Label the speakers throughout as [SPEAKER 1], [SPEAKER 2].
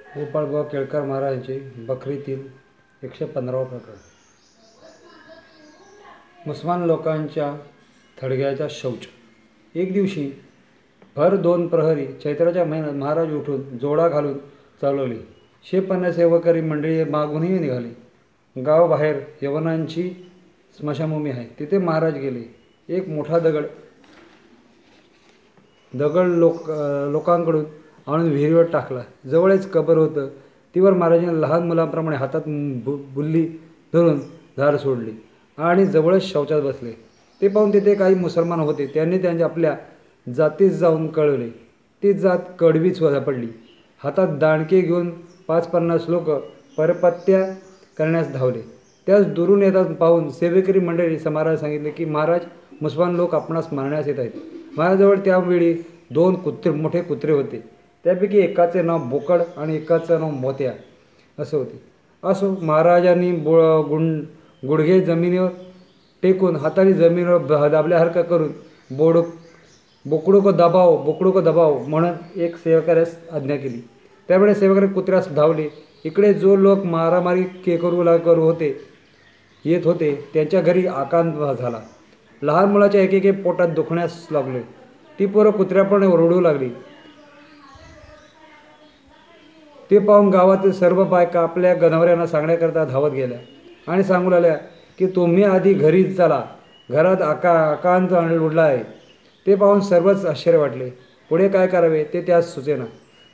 [SPEAKER 1] गोपाळबुवा केळकर महाराजांचे बखरीतील 115वा प्रकरण. मुसलमान लोकांच्या थडग्याचा शौच. एक दिवशी भर 2 प्रहरी चैत्राच्या महिन्यात महाराज उठून जोडा घालून चालवले. 150 सेवकरी मंडळी मागूनही निघाली. गावाबाहेर यवनांची स्मशानभूमी आहे, तिथे महाराज गेले. एक मोठा दगड लोकांकडून आणून विहिरीवर टाकला. जवळच कबर होतं. तीवर महाराजांनी लहान मुलांप्रमाणे हातात बुल्ली धरून धार सोडली आणि जवळच शौचात बसले. ते पाहून तिथे काही मुसलमान होते. त्यांनी त्यांच्या आपल्या जातीस जाऊन कळवले. ती जात कडवीच सापडली. हातात दांडके घेऊन 5-50 लोक परपत्या करण्यास धावले. त्यास दुरून येतात पाहून सेवेकरी मंडळी महाराज सांगितले की महाराज, मुसलमान लोक आपणास मारण्यास येत आहेत. महाराजाजवळ त्यावेळी 2 मोठे कुत्रे होते. त्यापैकी एकाचे नाव बोकड आणि एकाचं नाव मोत्या असं होते. असो, महाराजांनी गुडघे जमिनीवर टेकून हाताने जमिनीवर दाबल्यासारखं करून बोकडो को दबाव म्हणून एक सेवकाऱ्यास आज्ञा केली. त्यामुळे सेवकारे कुत्र्यास धावले. इकडे जो लोक मारामारी करू येत होते त्यांच्या घरी आकांत झाला. लहान मुलाच्या एकेके पोटात दुखण्यास लागले. ती पोरं कुत्र्याप्रमाणे ओरडू लागली. ते पाहून गावातील सर्व बायका आपल्या गणवऱ्यांना सांगण्याकरता धावत गेल्या आणि सांगू लागल्या की तुम्ही आधी घरी चला, घरात आकांत उडला आहे. ते पाहून सर्वच आश्चर्य वाटले. पुढे काय करावे ते त्यास सुचेना.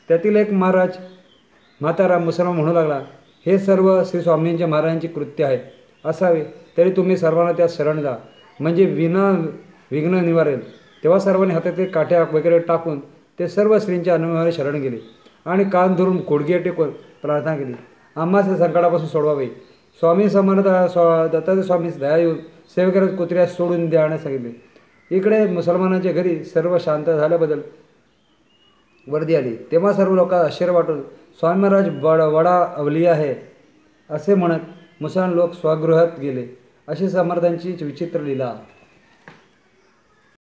[SPEAKER 1] त्यातील एक म्हातारा मुसलमान म्हणू लागला, हे सर्व श्री स्वामींच्या महाराजांची कृत्य आहे असावे, तरी तुम्ही सर्वांना त्यात शरण जा, म्हणजे विघ्न निवारेल. तेव्हा सर्वांनी हातातील काठ्या वगैरे टाकून ते सर्व श्रींच्या अनुभावाने शरण गेले आणि कान धरून गुडघे टेकून प्रार्थना केली, आम्हास संकटापासून सोडवावे. स्वामी समर्थ दत्तात्रय स्वामीस दया येऊन सेवेकऱ्यास कुत्र्यास सोडून द्याण्यास सांगितले. इकडे मुसलमानांच्या घरी सर्व शांत झाल्याबद्दल वर्दी आली. तेव्हा सर्व लोकांना आश्चर्य वाटून स्वामी महाराज वडा अवलिया आहे असे म्हणत मुसलमान लोक स्वगृहात गेले. अशी समर्थांची विचित्र लीला.